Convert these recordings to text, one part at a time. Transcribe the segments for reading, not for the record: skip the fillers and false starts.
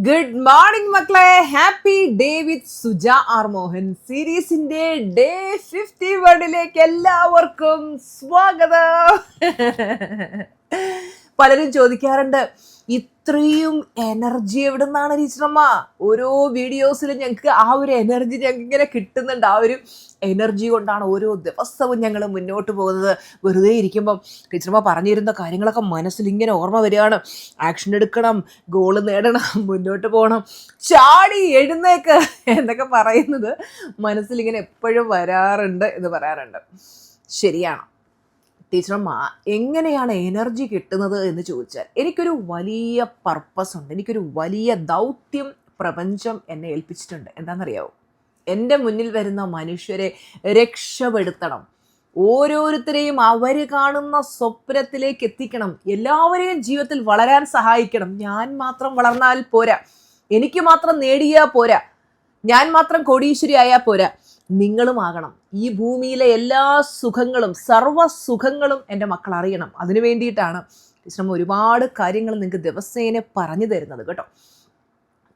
Good morning മക്കളെ. Happy day with Suja R Mohan സീരീസിന്റെ day 51ലേക്ക് എല്ലാവർക്കും സ്വാഗതം. പലരും ചോദിക്കാറുണ്ട്, ഇത്രയും എനർജി എവിടെ നിന്നാണ് ടീച്ചറമ്മ? ഓരോ വീഡിയോസിലും ഞങ്ങൾക്ക് ആ ഒരു എനർജി ഞങ്ങൾക്ക് ഇങ്ങനെ കിട്ടുന്നുണ്ട്. ആ ഒരു എനർജി കൊണ്ടാണ് ഓരോ ദിവസവും ഞങ്ങൾ മുന്നോട്ട് പോകുന്നത്. വെറുതെ ഇരിക്കുമ്പം ടീച്ചറമ്മ പറഞ്ഞിരുന്ന കാര്യങ്ങളൊക്കെ മനസ്സിൽ ഇങ്ങനെ ഓർമ്മ വരികയാണ്. ആക്ഷൻ എടുക്കണം, ഗോള് നേടണം, മുന്നോട്ട് പോകണം, ചാടി എഴുന്നേക്ക് എന്നൊക്കെ പറയുന്നത് മനസ്സിൽ ഇങ്ങനെ എപ്പോഴും വരാറുണ്ട് എന്ന് പറയാറുണ്ട്. ശരിയാണ് ടീച്ചറമ്മ. എങ്ങനെയാണ് എനർജി കിട്ടുന്നത് എന്ന് ചോദിച്ചാൽ, എനിക്കൊരു വലിയ പർപ്പസ് ഉണ്ട്, എനിക്കൊരു വലിയ ദൗത്യം പ്രപഞ്ചം എന്നെ ഏൽപ്പിച്ചിട്ടുണ്ട്. എന്താണെന്നറിയാവോ? എൻ്റെ മുന്നിൽ വരുന്ന മനുഷ്യരെ രക്ഷപ്പെടുത്തണം, ഓരോരുത്തരെയും അവർ കാണുന്ന സ്വപ്നത്തിലേക്ക് എത്തിക്കണം, എല്ലാവരെയും ജീവിതത്തിൽ വളരാൻ സഹായിക്കണം. ഞാൻ മാത്രം വളർന്നാൽ പോരാ, എനിക്ക് മാത്രം നേടിയാൽ പോരാ, ഞാൻ മാത്രം കോടീശ്വരി ആയാൽ പോരാ, നിങ്ങളും ആകണം. ഈ ഭൂമിയിലെ എല്ലാ സുഖങ്ങളും, സർവ്വ സുഖങ്ങളും എൻ്റെ മക്കൾ അറിയണം. അതിനു വേണ്ടിയിട്ടാണ് ടീച്ചർ ഒരുപാട് കാര്യങ്ങൾ നിങ്ങൾക്ക് ദിവസേന പറഞ്ഞു തരുന്നത് കേട്ടോ.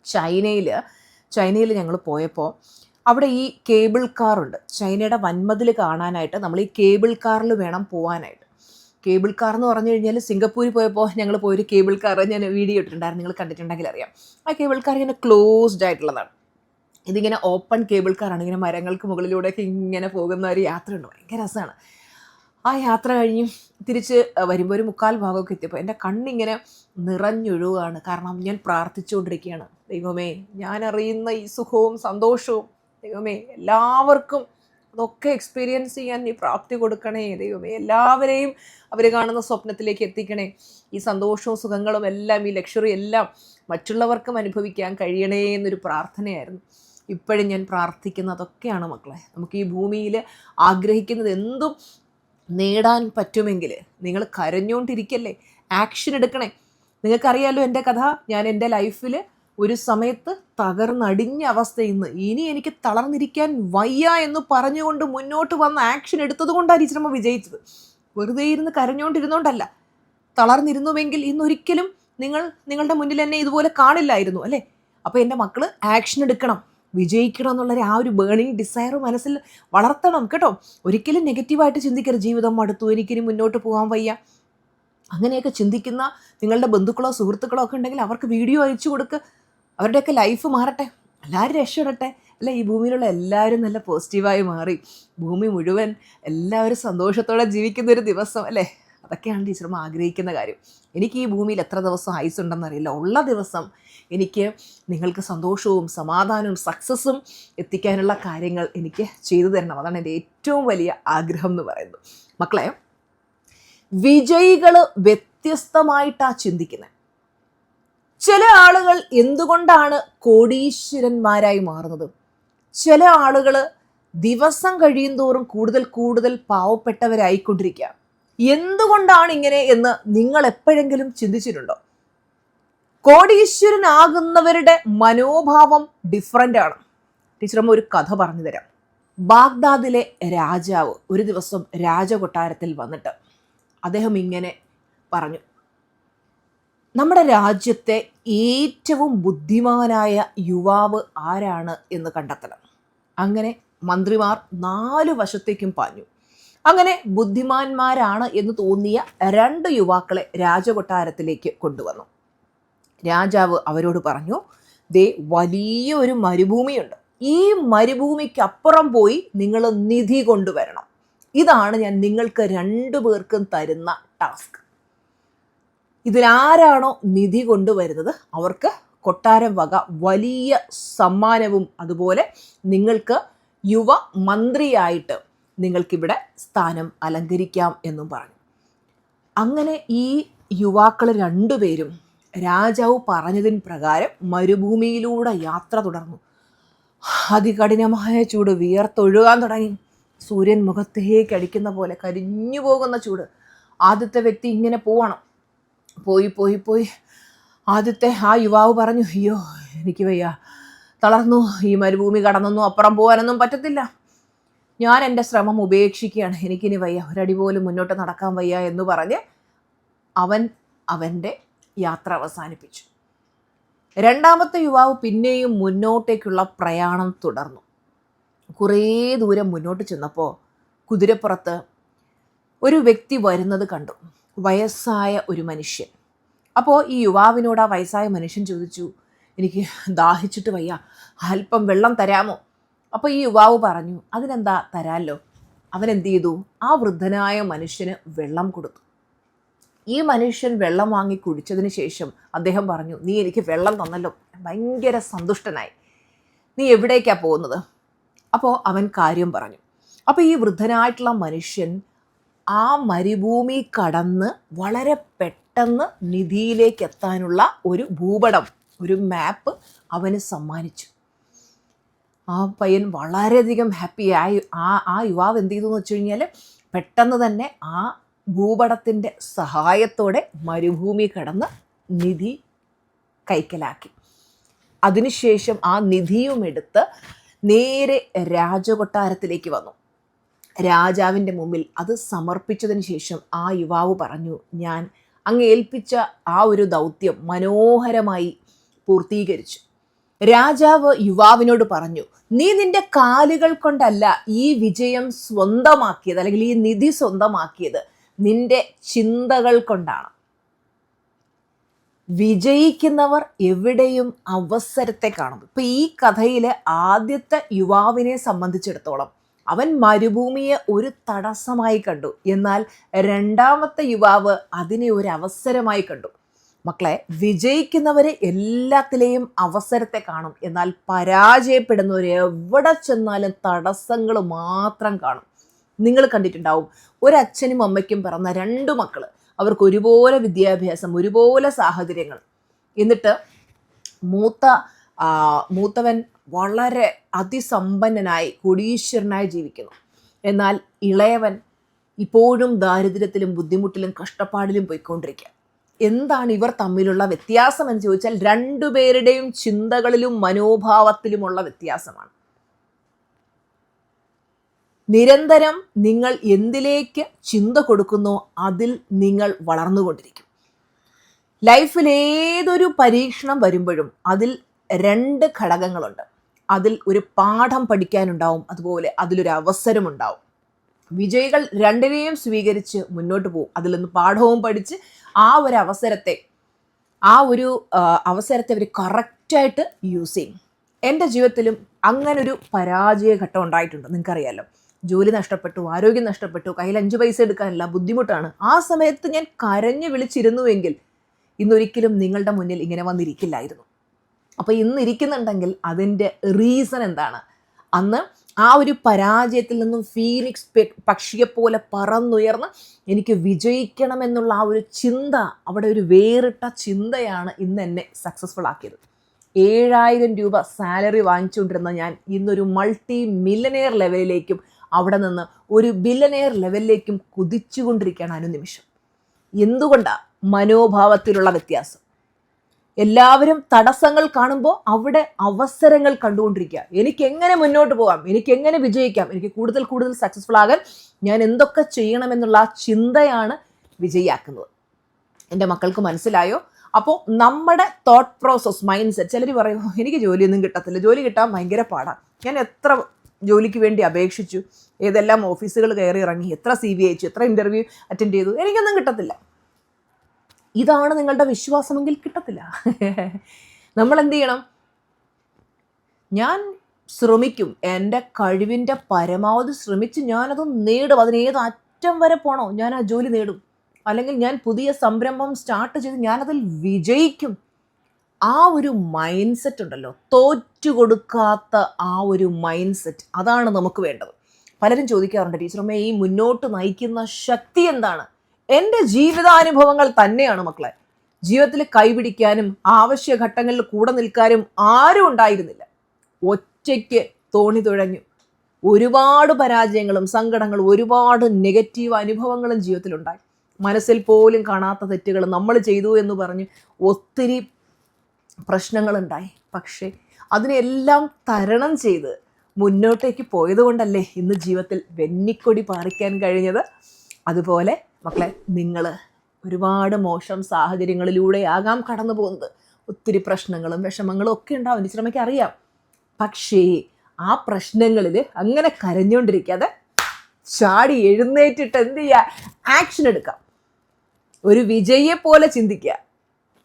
ചൈനയിൽ ഞങ്ങൾ പോയപ്പോൾ അവിടെ ഈ കേബിൾ കാറുണ്ട്. ചൈനയുടെ വൻമതിൽ കാണാനായിട്ട് നമ്മൾ ഈ കേബിൾ കാറിൽ വേണം പോകാനായിട്ട്. കേബിൾ കാർ എന്ന് പറഞ്ഞു കഴിഞ്ഞാൽ, സിംഗപ്പൂരിൽ പോയപ്പോൾ ഞങ്ങൾ പോയൊരു കേബിൾ കാർ ഞാൻ വീഡിയോ ഇട്ടിട്ടുണ്ടായിരുന്നു, നിങ്ങൾ കണ്ടിട്ടുണ്ടെങ്കിൽ അറിയാം. ആ കേബിൾ കാർ ഇങ്ങനെ ക്ലോസ്ഡ് ആയിട്ടുള്ളതാണ്. ഇതിങ്ങനെ ഓപ്പൺ കേബിൾ കാറാണ്. ഇങ്ങനെ മരങ്ങൾക്ക് മുകളിലൂടെയൊക്കെ ഇങ്ങനെ പോകുന്ന ഒരു യാത്രയുണ്ട്, ഭയങ്കര രസമാണ്. ആ യാത്ര കഴിഞ്ഞ് തിരിച്ച് വരുമ്പോൾ ഒരു 3/4 ഭാഗമൊക്കെ എത്തിയപ്പോൾ എൻ്റെ കണ്ണിങ്ങനെ നിറഞ്ഞൊഴുകുകയാണ്. കാരണം ഞാൻ പ്രാർത്ഥിച്ചുകൊണ്ടിരിക്കുകയാണ്, ദൈവമേ, ഞാൻ അറിയുന്ന ഈ സുഖവും സന്തോഷവും ദൈവമേ എല്ലാവർക്കും അതൊക്കെ എക്സ്പീരിയൻസ് ചെയ്യാൻ നീ പ്രാപ്തി കൊടുക്കണേ ദൈവമേ. എല്ലാവരെയും അവർ കാണുന്ന സ്വപ്നത്തിലേക്ക് എത്തിക്കണേ. ഈ സന്തോഷവും സുഖങ്ങളും എല്ലാം, ഈ ലക്ഷറി എല്ലാം മറ്റുള്ളവർക്കും അനുഭവിക്കാൻ കഴിയണേ എന്നൊരു പ്രാർത്ഥനയായിരുന്നു. ഇപ്പോഴും ഞാൻ പ്രാർത്ഥിക്കുന്നതൊക്കെയാണ് മക്കളെ. നമുക്ക് ഈ ഭൂമിയിൽ ആഗ്രഹിക്കുന്നത് എന്തും നേടാൻ പറ്റുമെങ്കിൽ നിങ്ങൾ കരഞ്ഞുകൊണ്ടിരിക്കല്ലേ, ആക്ഷൻ എടുക്കണേ. നിങ്ങൾക്കറിയാലോ എൻ്റെ കഥ. ഞാൻ എൻ്റെ ലൈഫിൽ ഒരു സമയത്ത് തകർന്നടിഞ്ഞ അവസ്ഥയിൽ നിന്ന് ഇനി എനിക്ക് തളർന്നിരിക്കാൻ വയ്യ എന്ന് പറഞ്ഞുകൊണ്ട് മുന്നോട്ട് വന്ന ആക്ഷൻ എടുത്തത് കൊണ്ടാണ് ടീച്ചറമ്മ വിജയിച്ചത്. വെറുതെ ഇരുന്ന് കരഞ്ഞുകൊണ്ടിരുന്നോണ്ടല്ല. തളർന്നിരുന്നുവെങ്കിൽ ഇന്നൊരിക്കലും നിങ്ങളുടെ മുന്നിൽ എന്നെ ഇതുപോലെ കാണില്ലായിരുന്നു അല്ലേ. അപ്പോൾ എൻ്റെ മക്കൾ ആക്ഷൻ എടുക്കണം, വിജയിക്കണം എന്നുള്ളൊരു ആ ഒരു ബേണിംഗ് ഡിസയർ മനസ്സിൽ വളർത്തണം കേട്ടോ. ഒരിക്കലും നെഗറ്റീവായിട്ട് ചിന്തിക്കരുത്. ജീവിതം മടുത്തു, എനിക്കിനി മുന്നോട്ട് പോകാൻ വയ്യ, അങ്ങനെയൊക്കെ ചിന്തിക്കുന്ന നിങ്ങളുടെ ബന്ധുക്കളോ സുഹൃത്തുക്കളോ ഒക്കെ ഉണ്ടെങ്കിൽ അവർക്ക് വീഡിയോ അയച്ചു കൊടുക്കുക. അവരുടെയൊക്കെ ലൈഫ് മാറട്ടെ, എല്ലാവരും രക്ഷപ്പെടട്ടെ അല്ലേ. ഈ ഭൂമിയിലുള്ള എല്ലാവരും നല്ല പോസിറ്റീവായി മാറി ഭൂമി മുഴുവൻ എല്ലാവരും സന്തോഷത്തോടെ ജീവിക്കുന്ന ഒരു ദിവസം അല്ലേ. അതൊക്കെയാണ് ടീച്ചറും ആഗ്രഹിക്കുന്ന കാര്യം. എനിക്ക് ഈ ഭൂമിയിൽ എത്ര ദിവസം ആയുസ് ഉണ്ടെന്നറിയില്ല. ഉള്ള ദിവസം എനിക്ക് നിങ്ങൾക്ക് സന്തോഷവും സമാധാനവും സക്സസ്സും എത്തിക്കാനുള്ള കാര്യങ്ങൾ എനിക്ക് ചെയ്തു തരണം. അതാണ് എൻ്റെ ഏറ്റവും വലിയ ആഗ്രഹം എന്ന് പറയുന്നത്. മക്കളെ, വിജയികൾ വ്യത്യസ്തമായിട്ടാണ് ചിന്തിക്കുന്നത്. ചില ആളുകൾ എന്തുകൊണ്ടാണ് കോടീശ്വരന്മാരായി മാറുന്നത്? ചില ആളുകൾ ദിവസം കഴിയും തോറും കൂടുതൽ കൂടുതൽ പാവപ്പെട്ടവരായിക്കൊണ്ടിരിക്കുക. എന്തുകൊണ്ടാണ് ഇങ്ങനെ എന്ന് നിങ്ങൾ എപ്പോഴെങ്കിലും ചിന്തിച്ചിട്ടുണ്ടോ? കോടീശ്വരനാകുന്നവരുടെ മനോഭാവം ഡിഫറൻ്റ് ആണ്. ടീച്ചറമ്മ ഒരു കഥ പറഞ്ഞു തരാം. ബാഗ്ദാദിലെ രാജാവ് ഒരു ദിവസം രാജകൊട്ടാരത്തിൽ വന്നിട്ട് അദ്ദേഹം ഇങ്ങനെ പറഞ്ഞു, നമ്മുടെ രാജ്യത്തെ ഏറ്റവും ബുദ്ധിമാനായ യുവാവ് ആരാണ് എന്ന് കണ്ടെത്തണം. അങ്ങനെ മന്ത്രിമാർ 4 വശത്തേക്കും പാഞ്ഞു. അങ്ങനെ ബുദ്ധിമാന്മാരാണ് എന്ന് തോന്നിയ 2 യുവാക്കളെ രാജകൊട്ടാരത്തിലേക്ക് കൊണ്ടുവന്നു. രാജാവ് അവരോട് പറഞ്ഞു, ദേ വലിയ ഒരു മരുഭൂമിയുണ്ട്, ഈ മരുഭൂമിക്കപ്പുറം പോയി നിങ്ങൾ നിധി കൊണ്ടുവരണം. ഇതാണ് ഞാൻ നിങ്ങൾക്ക് 2 പേർക്കും തരുന്ന ടാസ്ക്. ഇതിലാരാണോ നിധി കൊണ്ടുവരുന്നത് അവർക്ക് കൊട്ടാരം വക വലിയ സമ്മാനവും അതുപോലെ നിങ്ങൾക്ക് യുവ മന്ത്രിയായിട്ട് നിങ്ങൾക്കിവിടെ സ്ഥാനം അലങ്കരിക്കാം എന്നും പറഞ്ഞു. അങ്ങനെ ഈ യുവാക്കൾ 2 പേരും രാജാവ് പറഞ്ഞതിന് പ്രകാരം മരുഭൂമിയിലൂടെ യാത്ര തുടർന്നു. അതികഠിനമായ ചൂട്, വിയർത്തൊഴുകാൻ തുടങ്ങി. സൂര്യൻ മുഖത്തേക്ക് അടിക്കുന്ന പോലെ കരിഞ്ഞു പോകുന്ന ചൂട്. ആദ്യത്തെ വ്യക്തി ഇങ്ങനെ പോവാണ്. പോയി ആദ്യത്തെ ആ യുവാവ് പറഞ്ഞു, അയ്യോ എനിക്ക് വയ്യ, തളർന്നു, ഈ മരുഭൂമി കടന്നൊന്നും അപ്പുറം പോകാനൊന്നും പറ്റത്തില്ല, ഞാൻ എൻ്റെ ശ്രമം ഉപേക്ഷിക്കുകയാണ്, എനിക്കിനി വയ്യ, ഒരടി പോലും മുന്നോട്ട് നടക്കാൻ വയ്യ എന്ന് പറഞ്ഞ് അവൻ അവൻ്റെ യാത്ര അവസാനിപ്പിച്ചു. രണ്ടാമത്തെ യുവാവ് പിന്നെയും മുന്നോട്ടേക്കുള്ള പ്രയാണം തുടർന്നു. കുറേ ദൂരം മുന്നോട്ട് ചെന്നപ്പോൾ കുതിരപ്പുറത്ത് ഒരു വ്യക്തി വരുന്നത് കണ്ടു, വയസ്സായ ഒരു മനുഷ്യൻ. അപ്പോൾ ഈ യുവാവിനോട് ആ വയസ്സായ മനുഷ്യൻ ചോദിച്ചു, എനിക്ക് ദാഹിച്ചിട്ട് വയ്യ, അല്പം വെള്ളം തരാമോ? അപ്പോൾ ഈ യുവാവ് പറഞ്ഞു, അതിനെന്താ, തരാമല്ലോ. അവൻ എന്ത് ചെയ്തു? ആ വൃദ്ധനായ മനുഷ്യന് വെള്ളം കൊടുത്തു. ഈ മനുഷ്യൻ വെള്ളം വാങ്ങി കുടിച്ചതിന് ശേഷം അദ്ദേഹം പറഞ്ഞു, നീ എനിക്ക് വെള്ളം തന്നല്ലോ, ഭയങ്കര സന്തുഷ്ടനായി. നീ എവിടേക്കാണ് പോകുന്നത്? അപ്പോൾ അവൻ കാര്യം പറഞ്ഞു. അപ്പോൾ ഈ വൃദ്ധനായിട്ടുള്ള മനുഷ്യൻ ആ മരുഭൂമി കടന്ന് വളരെ പെട്ടെന്ന് നിധിയിലേക്ക് എത്താനുള്ള ഒരു ഭൂപടം, ഒരു മാപ്പ് അവന് സമ്മാനിച്ചു. ആ പയ്യൻ വളരെയധികം ഹാപ്പിയായി. ആ യുവാവ് എന്ത് ചെയ്തു എന്ന് വെച്ച് കഴിഞ്ഞാൽ പെട്ടെന്ന് തന്നെ ആ ഭൂപടത്തിൻ്റെ സഹായത്തോടെ മരുഭൂമി കടന്ന് നിധി കൈക്കലാക്കി. അതിനുശേഷം ആ നിധിയും എടുത്ത് നേരെ രാജകൊട്ടാരത്തിലേക്ക് വന്നു. രാജാവിൻ്റെ മുമ്പിൽ അത് സമർപ്പിച്ചതിന് ശേഷം ആ യുവാവ് പറഞ്ഞു, ഞാൻ അങ്ങ് ഏൽപ്പിച്ച ആ ഒരു ദൗത്യം മനോഹരമായി പൂർത്തീകരിച്ചു. രാജാവ് യുവാവിനോട് പറഞ്ഞു, നീ നിന്റെ കാലുകൾ കൊണ്ടല്ല ഈ വിജയം സ്വന്തമാക്കിയത്, അല്ലെങ്കിൽ ഈ നിധി സ്വന്തമാക്കിയത്, നിന്റെ ചിന്തകൾ കൊണ്ടാണ്. വിജയിക്കുന്നവർ എവിടെയും അവസരത്തെ കാണും. ഇപ്പം ഈ കഥയിലെ ആദ്യത്തെ യുവാവിനെ സംബന്ധിച്ചിടത്തോളം അവൻ മരുഭൂമിയെ ഒരു തടസ്സമായി കണ്ടു. എന്നാൽ രണ്ടാമത്തെ യുവാവ് അതിനെ ഒരു അവസരമായി കണ്ടു. മക്കളെ, വിജയിക്കുന്നവരെ എല്ലാത്തിലെയും അവസരത്തെ കാണും. എന്നാൽ പരാജയപ്പെടുന്നവർ എവിടെ ചെന്നാലും തടസ്സങ്ങൾ മാത്രം കാണും. നിങ്ങൾ കണ്ടിട്ടുണ്ടാവും, ഒരച്ഛനും അമ്മയ്ക്കും പിറന്ന 2 മക്കൾ, അവർക്ക് ഒരുപോലെ വിദ്യാഭ്യാസം, ഒരുപോലെ സാഹചര്യങ്ങൾ. എന്നിട്ട് മൂത്തവൻ വളരെ അതിസമ്പന്നനായി കോടീശ്വരനായി ജീവിക്കുന്നു. എന്നാൽ ഇളയവൻ ഇപ്പോഴും ദാരിദ്ര്യത്തിലും ബുദ്ധിമുട്ടിലും കഷ്ടപ്പാടിലും പോയിക്കൊണ്ടിരിക്കുക. എന്താണ് ഇവർ തമ്മിലുള്ള വ്യത്യാസം എന്ന് ചോദിച്ചാൽ 2 പേരുടെയും ചിന്തകളിലും മനോഭാവത്തിലുമുള്ള വ്യത്യാസമാണ്. നിരന്തരം നിങ്ങൾ എന്തിലേക്ക് ചിന്ത കൊടുക്കുന്നോ അതിൽ നിങ്ങൾ വളർന്നുകൊണ്ടിരിക്കും. ലൈഫിൽ ഏതൊരു പരീക്ഷണം വരുമ്പോഴും അതിൽ 2 ഘടകങ്ങളുണ്ട്. അതിൽ ഒരു പാഠം പഠിക്കാനുണ്ടാവും, അതുപോലെ അതിലൊരു അവസരമുണ്ടാവും. വിജയികൾ 2നെയും സ്വീകരിച്ച് മുന്നോട്ട് പോകും. അതിൽ നിന്ന് പാഠവും പഠിച്ച് ആ ഒരു അവസരത്തെ അവർ കറക്റ്റായിട്ട് യൂസ് ചെയ്യും. എൻ്റെ ജീവിതത്തിലും അങ്ങനൊരു പരാജയ ഘട്ടം ഉണ്ടായിട്ടുണ്ട്. നിങ്ങൾക്കറിയാമല്ലോ, ജോലി നഷ്ടപ്പെട്ടു, ആരോഗ്യം നഷ്ടപ്പെട്ടു, കയ്യിൽ 5 പൈസ എടുക്കാനില്ല, ബുദ്ധിമുട്ടാണ്. ആ സമയത്ത് ഞാൻ കരഞ്ഞു വിളിച്ചിരുന്നുവെങ്കിൽ ഇന്നൊരിക്കലും നിങ്ങളുടെ മുന്നിൽ ഇങ്ങനെ വന്നിരിക്കില്ലായിരുന്നു. അപ്പോൾ ഇന്നിരിക്കുന്നുണ്ടെങ്കിൽ അതിൻ്റെ റീസൺ എന്താണ്? അന്ന് ആ ഒരു പരാജയത്തിൽ നിന്നും ഫീനിക്സ് പക്ഷിയെപ്പോലെ പറന്നുയർന്ന് എനിക്ക് വിജയിക്കണമെന്നുള്ള ആ ഒരു ചിന്ത, അവിടെ ഒരു വേറിട്ട ചിന്തയാണ് ഇന്ന് എന്നെ സക്സസ്ഫുൾ ആക്കിയത്. 7,000 രൂപ സാലറി വാങ്ങിച്ചുകൊണ്ടിരുന്ന ഞാൻ ഇന്നൊരു മൾട്ടി മില്യനെയർ ലെവലിലേക്കും അവിടെ നിന്ന് ഒരു ബില്യനെയർ ലെവലിലേക്കും കുതിച്ചുകൊണ്ടിരിക്കുകയാണ് അനുനിമിഷം. എന്തുകൊണ്ടാണ്? മനോഭാവത്തിലുള്ള വ്യത്യാസം. എല്ലാവരും തടസ്സങ്ങൾ കാണുമ്പോൾ അവിടെ അവസരങ്ങൾ കണ്ടുകൊണ്ടിരിക്കുക. എനിക്ക് എങ്ങനെ മുന്നോട്ട് പോകാം, എനിക്ക് എങ്ങനെ വിജയിക്കാം, എനിക്ക് കൂടുതൽ കൂടുതൽ സക്സസ്ഫുൾ ആകാൻ ഞാൻ എന്തൊക്കെ ചെയ്യണമെന്നുള്ള ആ ചിന്തയാണ് വിജയിയാക്കുന്നത്. എൻ്റെ മക്കൾക്ക് മനസ്സിലായോ? അപ്പോൾ നമ്മുടെ തോട്ട് പ്രോസസ്, മൈൻഡ് സെറ്റ്. ചിലർ പറയും, എനിക്ക് ജോലിയൊന്നും കിട്ടത്തില്ല, ജോലി കിട്ടാൻ ഭയങ്കര പാടാണ്, ഞാൻ എത്ര ജോലിക്ക് വേണ്ടി അപേക്ഷിച്ചു, ഏതെല്ലാം ഓഫീസുകൾ കയറി ഇറങ്ങി, എത്ര CV അയച്ചു, എത്ര ഇൻ്റർവ്യൂ അറ്റൻഡ് ചെയ്തു, എനിക്കൊന്നും കിട്ടത്തില്ല. ഇതാണ് നിങ്ങളുടെ വിശ്വാസമെങ്കിൽ കിട്ടത്തില്ല. നമ്മൾ എന്ത് ചെയ്യണം? ഞാൻ ശ്രമിക്കും, എൻ്റെ കഴിവിൻ്റെ പരമാവധി ശ്രമിച്ച് ഞാനത് നേടും. അതിനേത് അറ്റം വരെ പോകണോ ഞാൻ ആ ജോലി നേടും. അല്ലെങ്കിൽ ഞാൻ പുതിയ സംരംഭം സ്റ്റാർട്ട് ചെയ്ത് ഞാനതിൽ വിജയിക്കും. ആ ഒരു മൈൻഡ് സെറ്റ് ഉണ്ടല്ലോ, തോറ്റുകൊടുക്കാത്ത ആ ഒരു മൈൻഡ് സെറ്റ്, അതാണ് നമുക്ക് വേണ്ടത്. പലരും ചോദിക്കാറുണ്ട്, ടീച്ചറമ്മേ, ഈ മുന്നോട്ട് നയിക്കുന്ന ശക്തി എന്താണ്? എൻ്റെ ജീവിതാനുഭവങ്ങൾ തന്നെയാണ് മക്കളെ. ജീവിതത്തിൽ കൈപിടിക്കാനും ആവശ്യഘട്ടങ്ങളിൽ കൂടെ നിൽക്കാനും ആരും ഉണ്ടായിരുന്നില്ല. ഒറ്റയ്ക്ക് തോണി തുഴഞ്ഞു. ഒരുപാട് പരാജയങ്ങളും സങ്കടങ്ങളും ഒരുപാട് നെഗറ്റീവ് അനുഭവങ്ങളും ജീവിതത്തിലുണ്ടായി. മനസ്സിൽ പോലും കാണാത്ത തെറ്റുകൾ നമ്മൾ ചെയ്തു എന്ന് പറഞ്ഞ് ഒത്തിരി പ്രശ്നങ്ങളുണ്ടായി. പക്ഷേ അതിനെല്ലാം തരണം ചെയ്ത് മുന്നോട്ടേക്ക് പോയത് കൊണ്ടല്ലേ ഇന്ന് ജീവിതത്തിൽ വെന്നിക്കൊടി പാറിക്കാൻ കഴിഞ്ഞത്. അതുപോലെ മക്കളെ, നിങ്ങൾ ഒരുപാട് മോശം സാഹചര്യങ്ങളിലൂടെ ആകാം കടന്നു പോകുന്നത്. ഒത്തിരി പ്രശ്നങ്ങളും വിഷമങ്ങളും ഒക്കെ ഉണ്ടാവും, ടീച്ചറമ്മയ്ക്ക് അറിയാം. പക്ഷേ ആ പ്രശ്നങ്ങളിൽ അങ്ങനെ കരഞ്ഞുകൊണ്ടിരിക്കാതെ ചാടി എഴുന്നേറ്റിട്ട് എന്ത് ചെയ്യുക, ആക്ഷൻ എടുക്കാം, ഒരു വിജയിയെ പോലെ ചിന്തിക്കുക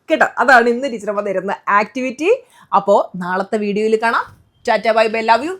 കേട്ടോ. അതാണ് ഇന്ന് ടീച്ചറമ്മ തരുന്ന ആക്ടിവിറ്റി. അപ്പോൾ നാളത്തെ വീഡിയോയിൽ കാണാം. Tata bye bye, love you.